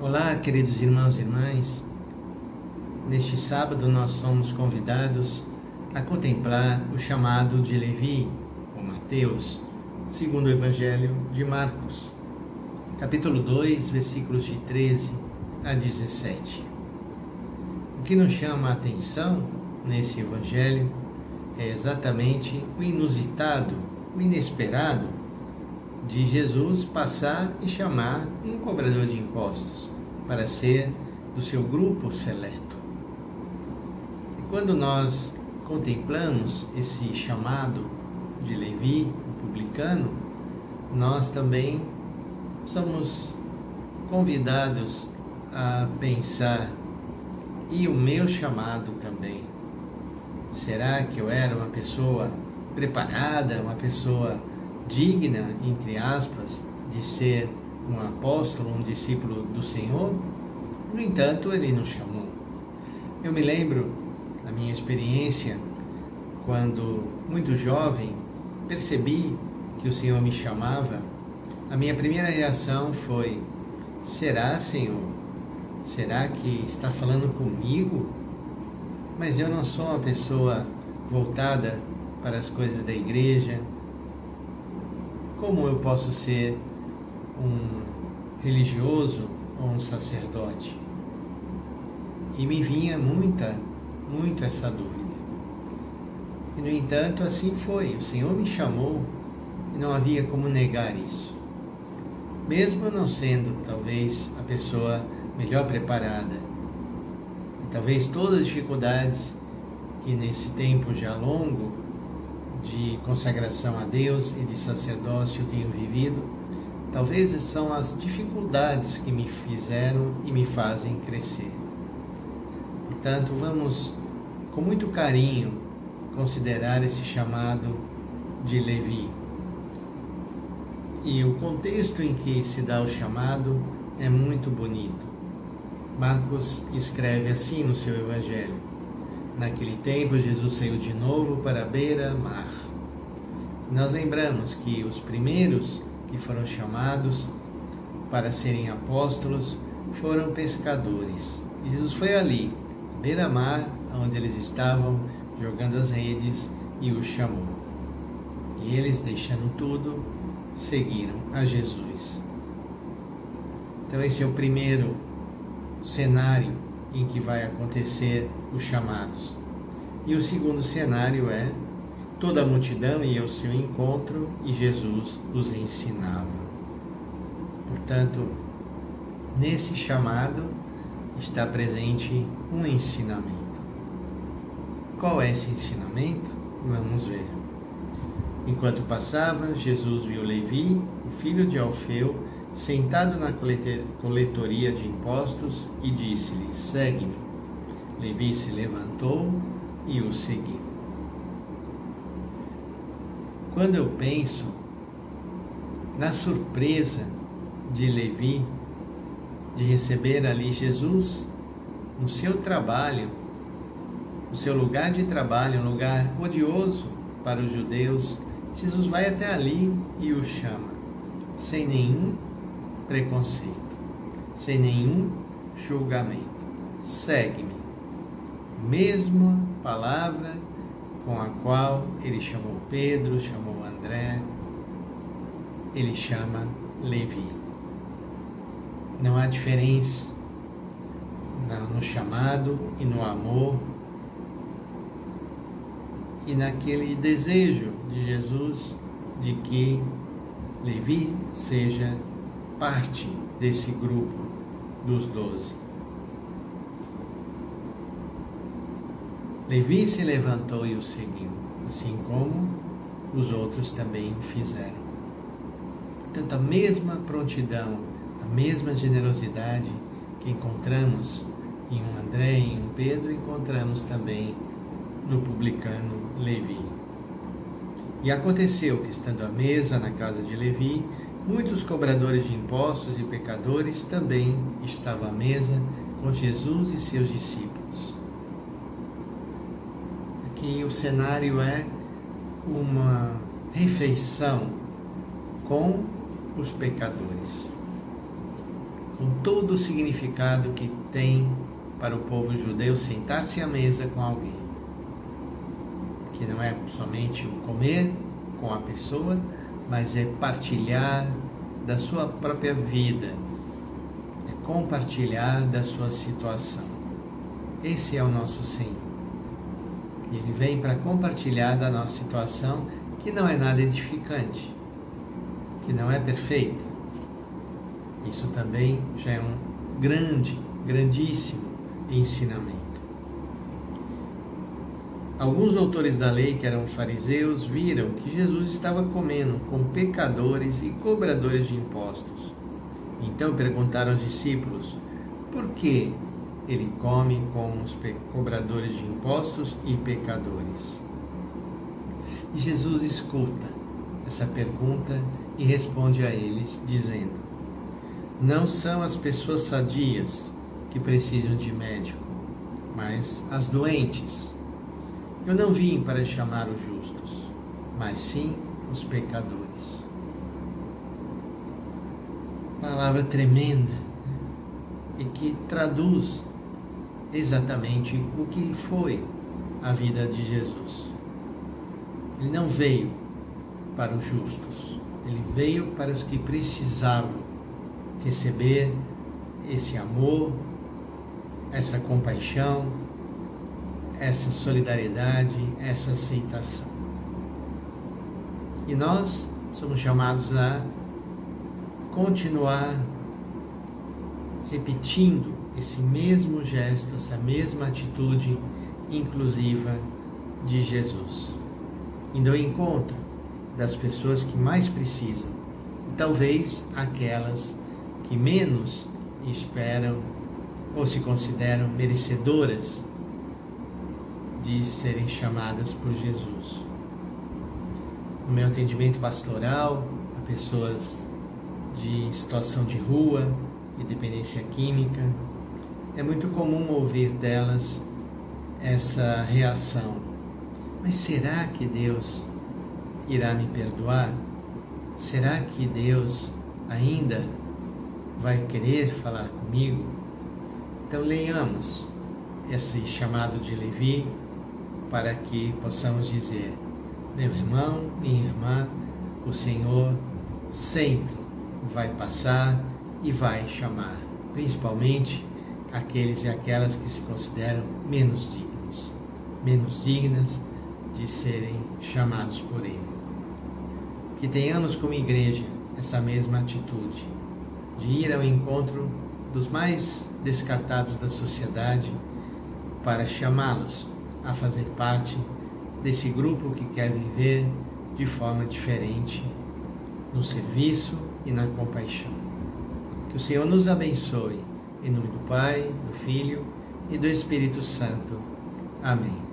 Olá, queridos irmãos e irmãs. Neste sábado nós somos convidados a contemplar o chamado de Levi, ou Mateus, segundo o Evangelho de Marcos, capítulo 2, versículos de 13 a 17. O que nos chama a atenção nesse Evangelho é exatamente o inusitado, o inesperado de Jesus passar e chamar um cobrador de impostos para ser do seu grupo seleto. E quando nós contemplamos esse chamado de Levi, o publicano, nós também somos convidados a pensar: e o meu chamado também? Será que eu era uma pessoa preparada, uma pessoa digna, entre aspas, de ser um apóstolo, um discípulo do Senhor? No entanto, Ele nos chamou. Eu me lembro da minha experiência quando, muito jovem, percebi que o Senhor me chamava. A minha primeira reação foi: será, Senhor? Será que está falando comigo? Mas eu não sou uma pessoa voltada para as coisas da igreja. Como eu posso ser um religioso ou um sacerdote? E me vinha muito essa dúvida. E, no entanto, assim foi. O Senhor me chamou e não havia como negar isso. Mesmo não sendo, talvez, a pessoa melhor preparada. E talvez todas as dificuldades que nesse tempo já longo de consagração a Deus e de sacerdócio eu tenho vivido, talvez são as dificuldades que me fizeram e me fazem crescer. Portanto, vamos com muito carinho considerar esse chamado de Levi. E o contexto em que se dá o chamado é muito bonito. Marcos escreve assim no seu Evangelho: naquele tempo, Jesus saiu de novo para a beira-mar. Nós lembramos que os primeiros que foram chamados para serem apóstolos foram pescadores. E Jesus foi ali, beira-mar, onde eles estavam jogando as redes, e os chamou. E eles, deixando tudo, seguiram a Jesus. Então esse é o primeiro cenário em que vai acontecer os chamados. E o segundo cenário é: toda a multidão ia ao seu encontro e Jesus os ensinava. Portanto, nesse chamado está presente um ensinamento. Qual é esse ensinamento? Vamos ver. Enquanto passava, Jesus viu Levi, o filho de Alfeu, sentado na coletoria de impostos, e disse-lhe: segue-me. Levi se levantou e o seguiu. Quando eu penso na surpresa de Levi de receber ali Jesus no seu trabalho, no seu lugar de trabalho, um lugar odioso para os judeus, Jesus vai até ali e o chama, sem nenhum preconceito, sem nenhum julgamento. Segue-me. Mesma palavra com a qual ele chamou Pedro, chamou André, ele chama Levi. Não há diferença no chamado e no amor e naquele desejo de Jesus de que Levi seja parte desse grupo dos 12. Levi se levantou e o seguiu, assim como os outros também fizeram. Portanto, a mesma prontidão, a mesma generosidade que encontramos em um André e em um Pedro, encontramos também no publicano Levi. E aconteceu que, estando à mesa na casa de Levi, muitos cobradores de impostos e pecadores também estavam à mesa com Jesus e seus discípulos. Aqui o cenário é uma refeição com os pecadores, com todo o significado que tem para o povo judeu sentar-se à mesa com alguém. Que não é somente o comer com a pessoa, mas é partilhar da sua própria vida, é compartilhar da sua situação. Esse é o nosso Senhor. Ele vem para compartilhar da nossa situação, que não é nada edificante, que não é perfeita. Isso também já é um grandíssimo ensinamento. Alguns doutores da lei, que eram fariseus, viram que Jesus estava comendo com pecadores e cobradores de impostos. Então perguntaram aos discípulos: por que ele come com os cobradores de impostos e pecadores? E Jesus escuta essa pergunta e responde a eles, dizendo: não são as pessoas sadias que precisam de médico, mas as doentes. Eu não vim para chamar os justos, mas sim os pecadores. Palavra tremenda, e que traduz exatamente o que foi a vida de Jesus. Ele não veio para os justos, ele veio para os que precisavam receber esse amor, essa compaixão, essa solidariedade, essa aceitação. E nós somos chamados a continuar repetindo esse mesmo gesto, essa mesma atitude inclusiva de Jesus, indo ao encontro das pessoas que mais precisam, e talvez aquelas que menos esperam ou se consideram merecedoras de serem chamadas por Jesus. No meu atendimento pastoral, a pessoas de situação de rua e dependência química, é muito comum ouvir delas essa reação: mas será que Deus irá me perdoar? Será que Deus ainda vai querer falar comigo? Então leiamos esse chamado de Levi para que possamos dizer: meu irmão, minha irmã, o Senhor sempre vai passar e vai chamar, principalmente aqueles e aquelas que se consideram menos dignas de serem chamados por Ele. Que tenhamos como igreja essa mesma atitude, de ir ao encontro dos mais descartados da sociedade para chamá-los a fazer parte desse grupo que quer viver de forma diferente no serviço e na compaixão. Que o Senhor nos abençoe, em nome do Pai, do Filho e do Espírito Santo. Amém.